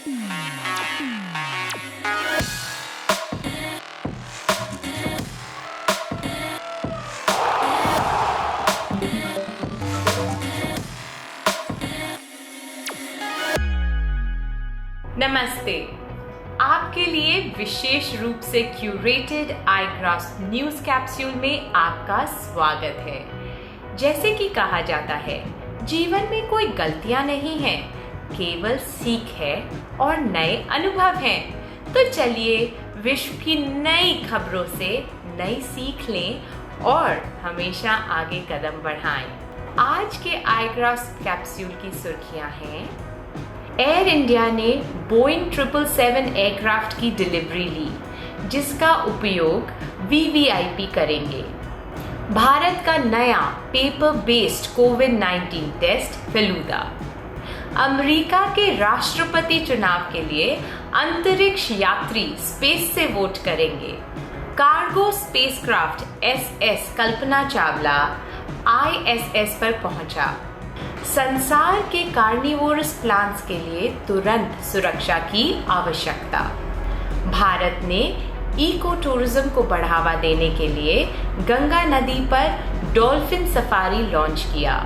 नमस्ते। आपके लिए विशेष रूप से क्यूरेटेड iGrasp न्यूज कैप्सूल में आपका स्वागत है। जैसे कि कहा जाता है, जीवन में कोई गलतियां नहीं हैं, केवल सीख है और नए अनुभव हैं। तो चलिए विश्व की नई खबरों से नई सीख लें और हमेशा आगे कदम बढ़ाएं। आज के iGrasp कैप्सूल की सुर्खियां हैं: एयर इंडिया ने बोइंग 777 एयरक्राफ्ट की डिलीवरी ली, जिसका उपयोग वीवीआईपी करेंगे। भारत का नया पेपर बेस्ड कोविड-19 टेस्ट फेलूदा। अमेरिका के राष्ट्रपति चुनाव के लिए अंतरिक्ष यात्री स्पेस से वोट करेंगे। Cargo spacecraft SS Kalpana Chawla ISS पर पहुंचा। संसार के कार्निवोरस प्लांट्स के लिए तुरंत सुरक्षा की आवश्यकता। भारत ने इको टूरिज्म को बढ़ावा देने के लिए गंगा नदी पर डॉल्फिन सफारी लॉन्च किया।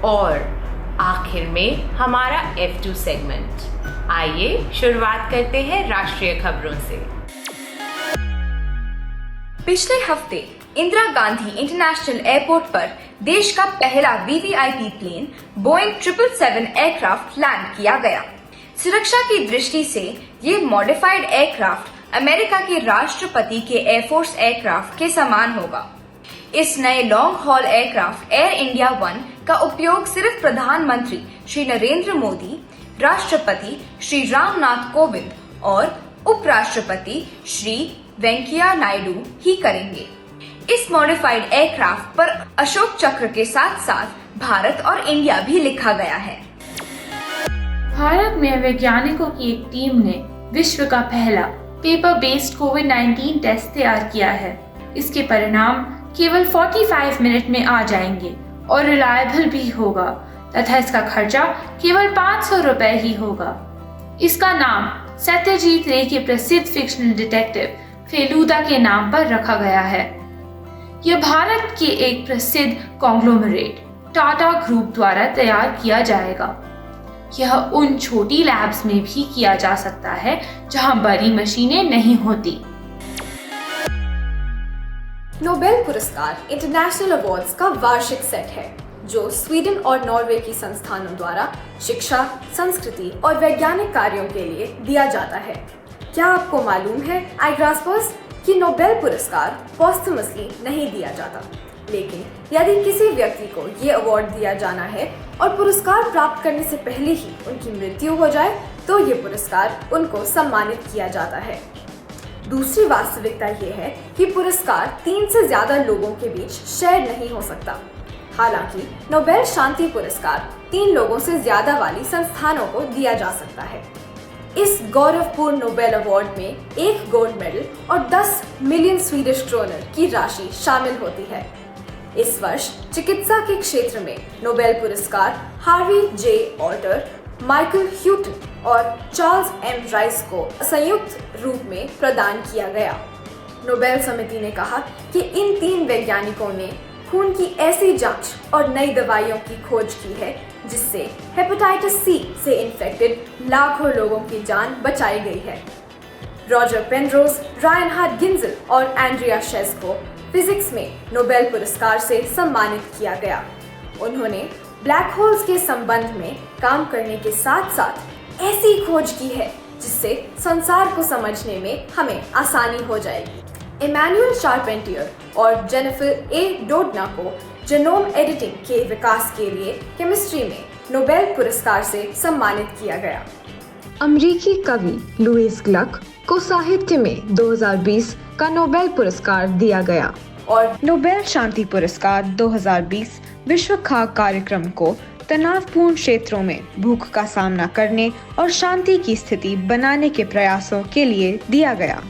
और आखिर में हमारा F2 सेगमेंट। आइए शुरुआत करते हैं राष्ट्रीय खबरों से। पिछले हफ्ते इंदिरा गांधी इंटरनेशनल एयरपोर्ट पर देश का पहला VVIP plane Boeing 777 aircraft land किया गया। सुरक्षा की दृष्टि से ये मॉडिफाइड एयरक्राफ्ट अमेरिका के राष्ट्रपति के एयरफोर्स एयरक्राफ्ट के समान होगा। इस नए long haul aircraft air India 1 का उपयोग सिर्फ प्रधानमंत्री श्री नरेंद्र मोदी, राष्ट्रपति श्री रामनाथ कोविंद और उपराष्ट्रपति श्री वेंकैया नायडू ही करेंगे। इस मॉडिफाइड एयरक्राफ्ट पर अशोक चक्र के साथ साथ भारत और इंडिया भी लिखा गया है। भारत में वैज्ञानिकों की एक टीम ने विश्व का पहला पेपर बेस्ड कोविड-19 टेस्ट तैयार किया है। इसके परिणाम केवल 45 मिनट में आ जाएंगे और रिलायबल भी होगा तथा इसका खर्चा केवल 500 रुपए ही होगा। इसका नाम सत्यजीत रे के प्रसिद्ध फिक्शनल डिटेक्टिव फेलूदा के नाम पर रखा गया है। यह भारत के एक प्रसिद्ध कॉन्ग्लोमरेट टाटा ग्रुप द्वारा तैयार किया जाएगा। यह उन छोटी लैब्स में भी किया जा सकता है जहां बड़ी मशीनें नहीं होती। नोबेल पुरस्कार इंटरनेशनल अवार्ड्स का वार्षिक सेट है, जो स्वीडन और नॉर्वे की संस्थानों द्वारा शिक्षा, संस्कृति और वैज्ञानिक कार्यों के लिए दिया जाता है। क्या आपको मालूम है iGraspers कि नोबेल पुरस्कार पोस्टमसली नहीं दिया जाता, लेकिन यदि किसी व्यक्ति को ये अवार्ड दिया जाना है और पुरस्कार प्राप्त करने से पहले ही उनकी मृत्यु हो जाए तो ये पुरस्कार उनको सम्मानित किया जाता है। दूसरी वास्तविकता ये है कि पुरस्कार 3 से ज्यादा लोगों के बीच शेयर नहीं हो सकता। हालांकि नोबेल शांति पुरस्कार 3 लोगों से ज्यादा वाली संस्थानों को दिया जा सकता है। इस गौरवपूर्ण नोबेल अवार्ड में 1 गोल्ड मेडल और 10 मिलियन स्वीडिश क्रोनर की राशि शामिल होती है। इस वर्ष चिकित्सा के क्षेत्र में नोबेल पुरस्कार हार्वी जे ऑल्टर, माइकल ह्यूटन और चार्ल्स एम राइस को संयुक्त रूप में प्रदान किया गया। नोबेल समिति ने कहा कि इन 3 वैज्ञानिकों ने खून की ऐसी जांच और नई दवाइयों की खोज की है जिससे हेपेटाइटिस सी से इन्फेक्टेड लाखों लोगों की जान बचाई गई है। रॉजर पेनरोज, रायनहार्ड गिंजल और एंड्रिया शेस को फिजिक्स में नोबेल पुरस्कार से सम्मानित किया गया। उन्होंने ब्लैक होल्स के संबंध में काम करने के साथ साथ ऐसी खोज की है जिससे संसार को समझने में हमें आसानी हो जाएगी। इमैनुअल शार्पेंटियर और जेनिफर ए डोडना को जीनोम एडिटिंग के विकास के लिए केमिस्ट्री में नोबेल पुरस्कार से सम्मानित किया गया। अमेरिकी कवि लुइस ग्लक को साहित्य में 2020 का नोबेल पुरस्कार दिया गया और नोबेल शांति पुरस्कार 2020 विश्व खाद्य कार्यक्रम को तनावपूर्ण क्षेत्रों में भूख का सामना करने और शांति की स्थिति बनाने के प्रयासों के लिए दिया गया।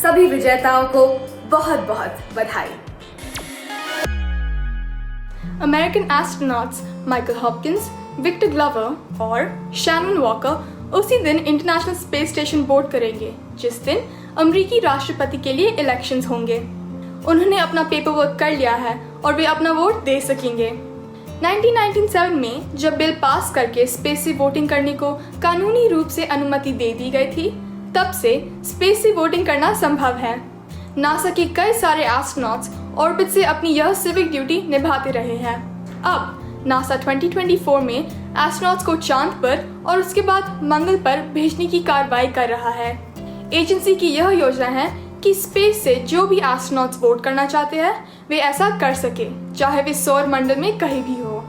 सभी विजेताओं को बहुत बहुत बधाई। American astronauts Michael Hopkins, Victor Glover और Shannon Walker उसी दिन इंटरनेशनल स्पेस स्टेशन बोर्ड करेंगे, जिस दिन अमेरिकी राष्ट्रपति के लिए इलेक्शंस होंगे। उन्होंने अपना पेपर वर्क कर लिया है और वे अपना वोट दे सकेंगे। 1997 में जब बिल पास करके स्पेस से वोटिंग करने को कानूनी रूप से अनुमति दे दी गई थी, तब से स्पेस से वोटिंग करना संभव है। नासा के कई सारे एस्ट्रोनॉट्स ऑर्बिट से अपनी यह सिविक ड्यूटी निभाते रहे हैं। अब नासा 2024 में एस्ट्रोनॉट्स को चांद पर और उसके बाद मंगल पर भेजने की कार्रवाई कर रहा है। एजेंसी की यह योजना है कि स्पेस से जो भी एस्ट्रोनॉट्स वोट करना चाहते हैं वे ऐसा कर सके, चाहे वे सौर मंडल में कहीं भी हो।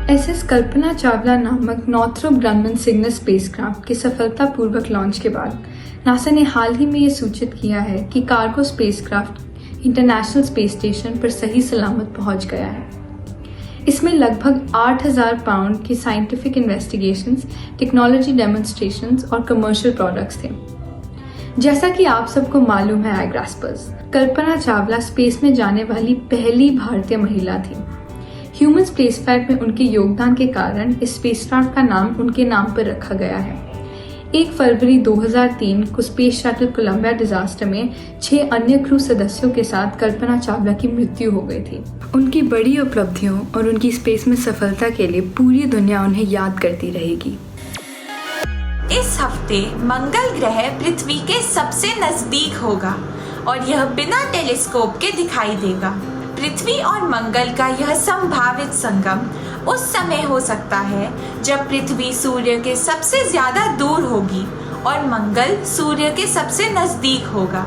एसएस कल्पना चावला नामक नॉर्थरोप ग्रामन सिग्नल स्पेसक्राफ्ट के सफलतापूर्वक लॉन्च के बाद नासा ने हाल ही में ये सूचित किया है कि cargo spacecraft international space station पर सही सलामत पहुंच गया है। इसमें लगभग 8,000 पाउंड के साइंटिफिक इन्वेस्टिगेशंस, टेक्नोलॉजी डेमोन्स्ट्रेशंस और कमर्शियल प्रोडक्ट्स थे। जैसा कि आप सबको मालूम है आईग्रास्पर्स, कल्पना चावला स्पेस में जाने वाली पहली भारतीय महिला थी। ह्यूमन स्पेसफ्लाइट में उनके योगदान के कारण इस स्पेसक्राफ्ट का नाम उनके नाम पर रखा गया है। 1 फरवरी 2003 को स्पेस शटल कोलंबिया डिजास्टर में 6 अन्य क्रू सदस्यों के साथ कल्पना चावला की मृत्यु हो गई थी। उनकी बड़ी उपलब्धियों और उनकी स्पेस में सफलता के लिए पूरी दुनिया उन्हें याद करती रहेगी। इस हफ्ते मंगल ग्रह पृथ्वी के सबसे नजदीक होगा और यह बिना टेलीस्कोप के दिखाई देगा। पृथ्वी और मंगल का यह संभावित संगम उस समय हो सकता है जब पृथ्वी सूर्य के सबसे ज्यादा दूर होगी और मंगल सूर्य के सबसे नजदीक होगा।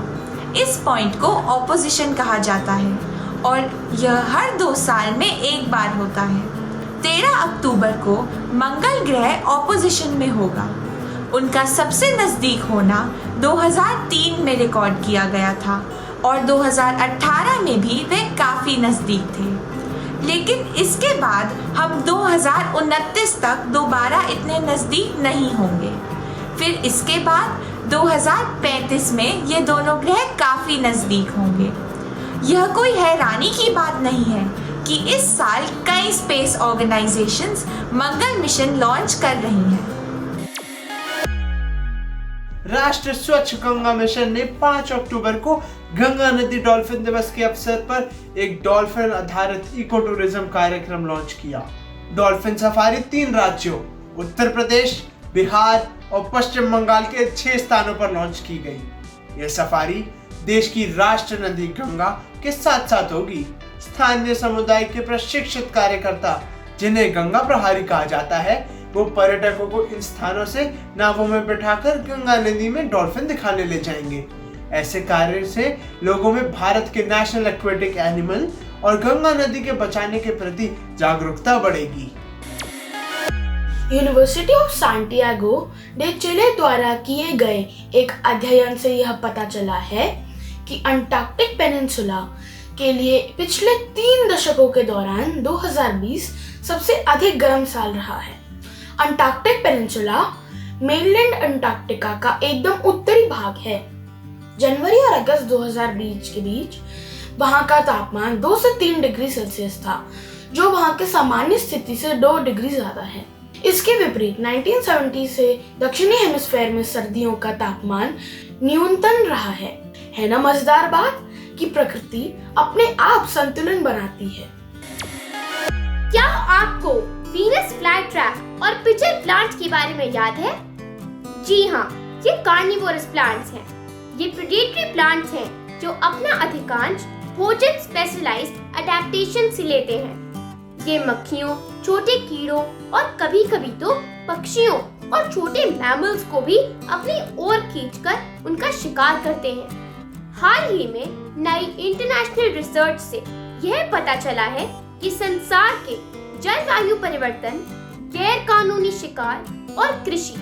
इस पॉइंट को ऑपोजिशन कहा जाता है और यह हर 2 साल में एक बार होता है। 13 अक्टूबर को मंगल ग्रह ऑपोजिशन में होगा। उनका सबसे नजदीक होना 2003 में रिकॉर्ड किया गया था और 2018 में भी वे काफी नजदीक थे, लेकिन इसके बाद हम 2029 तक दोबारा इतने नजदीक नहीं होंगे। फिर इसके बाद 2035 में ये दोनों ग्रह काफी नजदीक होंगे। यह कोई हैरानी की बात नहीं है कि इस साल कई स्पेस ऑर्गेनाइजेशंस मंगल मिशन लॉन्च कर रही हैं। राष्ट्रीय स्वच्छ गंगा मिशन ने 5 अक्टूबर को गंगा नदी डॉल्फिन दिवस के अवसर पर एक डॉल्फिन आधारित इको टूरिज्म कार्यक्रम लॉन्च किया। डॉल्फिन सफारी 3 राज्यों उत्तर प्रदेश, बिहार और पश्चिम बंगाल के 6 स्थानों पर लॉन्च की गई। यह सफारी देश की राष्ट्रीय नदी गंगा के साथ साथ होगी। स्थानीय समुदाय के प्रशिक्षित कार्यकर्ता, जिन्हें गंगा प्रहरी कहा जाता है, वो पर्यटकों को इन स्थानों से नावों में बिठाकर गंगा नदी में डॉल्फिन दिखाने ले जाएंगे। ऐसे कार्य से लोगों में भारत के नेशनल एक्वेटिक एनिमल और गंगा नदी के बचाने के प्रति जागरूकता बढ़ेगी। यूनिवर्सिटी ऑफ सैंटियागो डे चिले द्वारा किए गए एक अध्ययन से यह पता चला है कि अंटार्कटिक पेनिनसुला के लिए पिछले 3 दशकों के दौरान 2020 सबसे अधिक गर्म साल रहा है। अंटार्कटिक पेनिनसुला मेनलैंड अंटार्कटिका का एकदम उत्तरी भाग है। जनवरी और अगस्त 2020 के बीच वहां का तापमान 2 से 3 डिग्री सेल्सियस था, जो वहां के सामान्य स्थिति से 2 डिग्री ज्यादा है। इसके विपरीत 1970 से दक्षिणी हेमिस्फेयर में सर्दियों का तापमान न्यूनतम रहा है ना मजेदार बात कि प्रकृति अपने आप संतुलन बनाती है। क्या आपको वीनस फ्लाई ट्रैप और पिचर प्लांट्स के बारे में याद है? जी हाँ, ये कार्निवोरस प्लांट्स हैं। ये प्रेडेटरी प्लांट्स हैं जो अपना अधिकांश भोजन स्पेशलाइज्ड अडैप्टेशन से लेते हैं। ये मक्खियों, छोटे कीड़ों और कभी-कभी तो पक्षियों और छोटे मैमल्स को भी अपनी ओर खींचकर उनका शिकार करते हैं। हाल ही में नई इंटरनेशनल रिसर्च से यह पता चला है कि संसार के जलवायु परिवर्तन, गैर कानूनी शिकार और कृषि,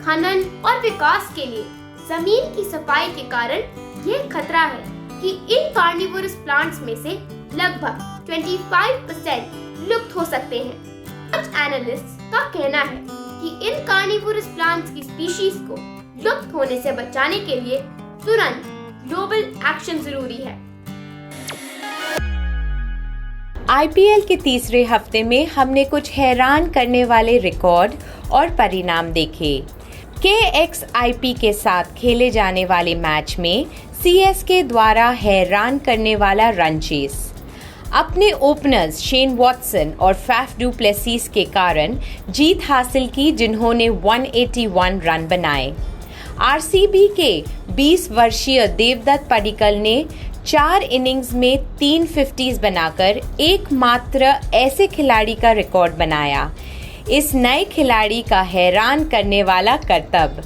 खनन और विकास के लिए जमीन की सफाई के कारण यह खतरा है कि इन कार्निवोरस प्लांट्स में से लगभग 25% लुप्त हो सकते हैं। कुछ एनालिस्ट्स का कहना है कि इन कार्निवोरस प्लांट्स की स्पीशीज को लुप्त होने से बचाने के लिए तुरंत ग्लोबल एक्शन जरूरी है। आईपीएल के तीसरे हफ्ते में हमने कुछ हैरान करने वाले रिकॉर्ड और परिणाम देखें। KXIP के साथ खेले जाने वाले मैच में CSK द्वारा हैरान करने वाला रन चेस, अपने ओपनर्स शेन वॉटसन और फैफ डू प्लेसिस के कारण जीत हासिल की, जिन्होंने 181 रन बनाए। RCB के 20 वर्षीय देवदत्त पडिक्कल ने 4 इनिंग्स में 3 50s बनाकर एकमात्र ऐसे खिलाड़ी का रिकॉर्ड बनाया। इस नए खिलाड़ी का हैरान करने वाला करतब।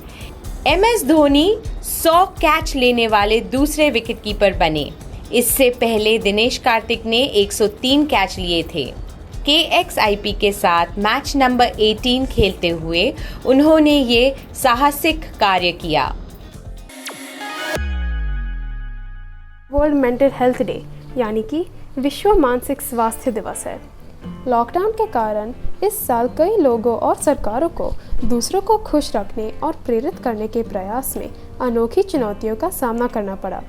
MS धोनी 100 कैच लेने वाले दूसरे विकेटकीपर बने। इससे पहले दिनेश कार्तिक ने 103 कैच लिए थे। KXIP के साथ मैच नंबर 18 खेलते हुए उन्होंने ये साहसिक कार्य किया। वर्ल्ड मेंटल हेल्थ डे यानी कि विश्व मानसिक स्वास्थ्य दिवस है। लॉकडाउन के कारण इस साल कई लोगों और सरकारों को दूसरों को खुश रखने और प्रेरित करने के प्रयास में अनोखी चुनौतियों का सामना करना पड़ा।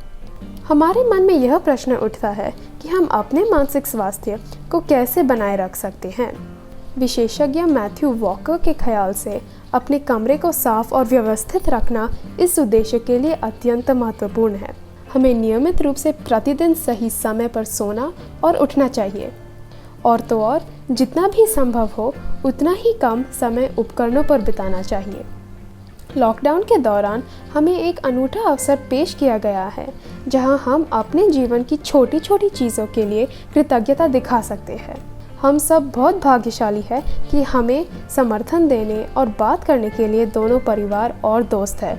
हमारे मन में यह प्रश्न उठता है कि हम अपने मानसिक स्वास्थ्य को कैसे बनाए रख सकते हैं। विशेषज्ञ मैथ्यू वॉकर के ख्याल से अपने कमरे को साफ और व्यवस्थित रखना इस उद्देश्य के लिए अत्यंत महत्वपूर्ण है। हमें नियमित रूप से प्रतिदिन सही समय पर सोना और उठना चाहिए, और तो और जितना भी संभव हो उतना ही कम समय उपकरणों पर बिताना चाहिए। लॉकडाउन के दौरान हमें एक अनूठा अवसर पेश किया गया है जहां हम अपने जीवन की छोटी छोटी चीज़ों के लिए कृतज्ञता दिखा सकते हैं। हम सब बहुत भाग्यशाली हैं कि हमें समर्थन देने और बात करने के लिए दोनों परिवार और दोस्त हैं।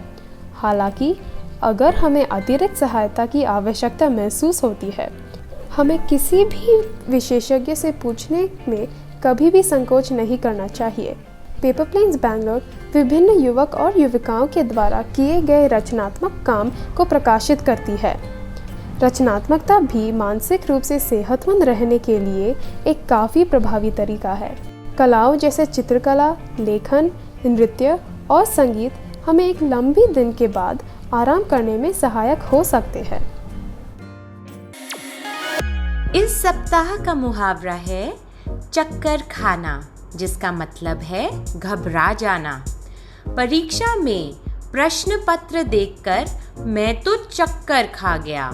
हालांकि अगर हमें अतिरिक्त सहायता की आवश्यकता महसूस होती है, हमें किसी भी विशेषज्ञ से पूछने में कभी भी संकोच नहीं करना चाहिए। पेपर प्लेन्स बैंगलोर विभिन्न युवक और युविकाओं के द्वारा किए गए रचनात्मक काम को प्रकाशित करती है। रचनात्मकता भी मानसिक रूप से सेहतमंद रहने के लिए एक काफ़ी प्रभावी तरीका है। कलाओं जैसे चित्रकला, लेखन, नृत्य और संगीत हमें एक लंबी दिन के बाद आराम करने में सहायक हो सकते हैं। इस सप्ताह का मुहावरा है चक्कर खाना, जिसका मतलब है घबरा जाना। परीक्षा में प्रश्न पत्र देखकर मैं तो चक्कर खा गया।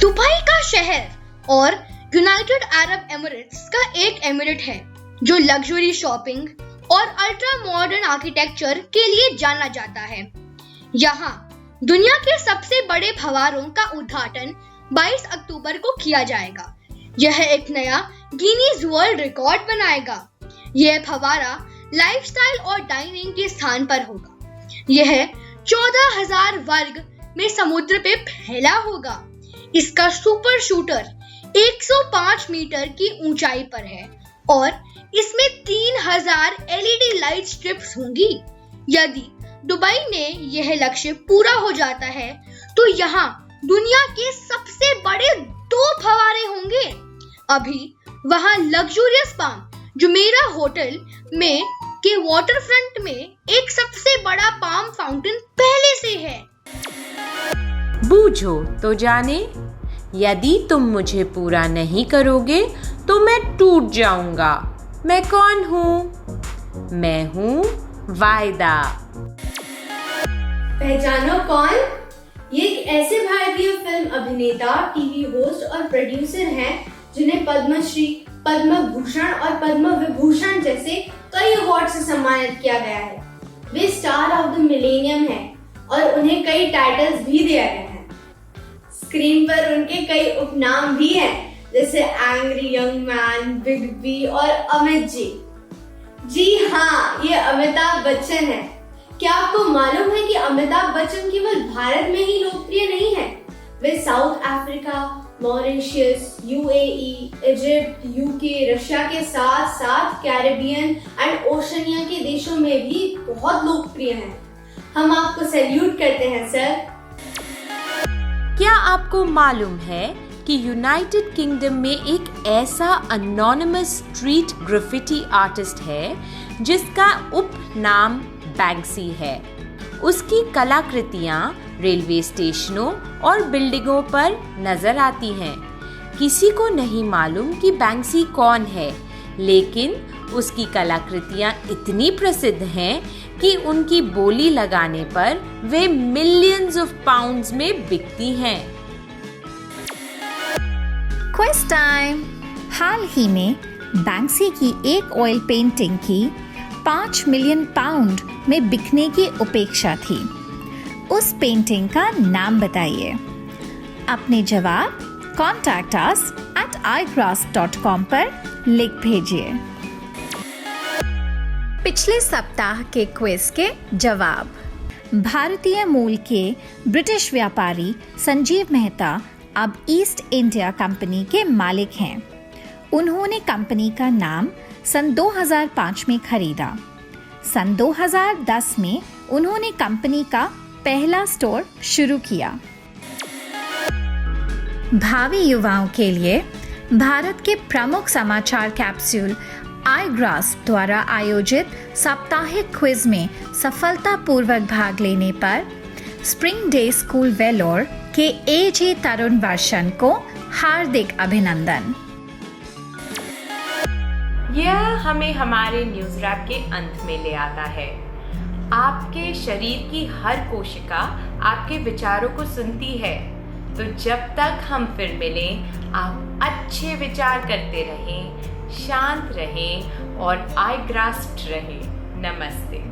दुबई का शहर और यूनाइटेड अरब एमिरेट्स का एक एमिरेट है जो लग्जरी शॉपिंग और अल्ट्रा मॉडर्न आर्किटेक्चर के लिए जाना जाता है। यहाँ दुनिया के सबसे बड़े फव्वारों का उद्घाटन 22 अक्टूबर को किया जाएगा। यह एक नया गिनीज वर्ल्ड रिकॉर्ड बनाएगा। यह फव्वारा लाइफस्टाइल और डाइनिंग के स्थान पर होगा। यह 14,000 वर्ग में समुद्र पे फैला होगा। इसका सुपर शूटर 105 मीटर की ऊंचाई पर है और इसमें 3000 LED लाइट स्ट्रिप्स होंगी। यदि दुबई ने यह लक्ष्य पूरा हो जाता है तो यहाँ दुनिया के सबसे बड़े 2 फव्वारे होंगे। अभी वहाँ लग्जूरियस पाम जुमेरा होटल में के वाटरफ्रंट में एक सबसे बड़ा पाम फाउंटेन पहले से है। बूझो तो जाने, यदि तुम मुझे पूरा नहीं करोगे तो मैं टूट जाऊंगा। मैं कौन हूँ? मैं हूँ वायदा। पहचानो कौन? ये एक ऐसे भारतीय फिल्म अभिनेता, टीवी होस्ट और प्रोड्यूसर हैं जिन्हें पद्मश्री, पद्म भूषण और पद्म विभूषण जैसे कई अवार्ड से सम्मानित किया गया है। वे स्टार ऑफ द मिलेनियम हैं और उन्हें कई टाइटल्स भी दिए गए हैं। स्क्रीन पर उनके कई उपनाम भी हैं जैसे angry young man, big B और अमित जी। जी हाँ, ये अमिताभ बच्चन है। क्या आपको मालूम है कि अमिताभ बच्चन केवल भारत में ही लोकप्रिय नहीं है? वे South Africa, Mauritius, UAE, Egypt, UK, Russia के साथ साथ कैरेबियन एंड ओशनिया के देशों में भी बहुत लोकप्रिय हैं। हम आपको सैल्यूट करते हैं सर। क्या आपको मालूम है कि यूनाइटेड किंगडम में एक ऐसा अनोनिमस स्ट्रीट ग्राफिटी आर्टिस्ट है जिसका उपनाम बैंक्सी है। उसकी कलाकृतियाँ रेलवे स्टेशनों और बिल्डिंगों पर नजर आती हैं। किसी को नहीं मालूम कि बैंक्सी कौन है, लेकिन उसकी कलाकृतियाँ इतनी प्रसिद्ध हैं कि उनकी बोली लगाने पर वे मिलियंस ऑफ पाउंड्स में बिकती हैं। Quiz time. हाल ही में बैंक्सी की एक ऑयल पेंटिंग की 5 मिलियन पाउंड में बिकने की अपेक्षा थी। उस पेंटिंग का नाम बताइए। अपने जवाब contact us at igrass.com पर लिख भेजिए। पिछले सप्ताह के क्विज के जवाब। भारतीय मूल के ब्रिटिश व्यापारी संजीव मेहता अब ईस्ट इंडिया कंपनी के मालिक हैं। उन्होंने कंपनी का नाम सन 2005 में खरीदा। सन 2010 में उन्होंने कंपनी का पहला स्टोर शुरू किया। भावी युवाओं के लिए भारत के प्रमुख समाचार कैप्सूल आई ग्रास द्वारा आयोजित साप्ताहिक क्विज में सफलतापूर्वक भाग लेने पर स्प्रिंग डे स्कूल वेलोर के एजे तरुण वर्षन को हार्दिक अभिनंदन। यह हमें हमारे न्यूज रैप के अंत में ले आता है। आपके शरीर की हर कोशिका आपके विचारों को सुनती है। तो जब तक हम फिर मिलें, आप अच्छे विचार करते रहें, शांत रहें और आई ग्रास्प्ड रहें। नमस्ते।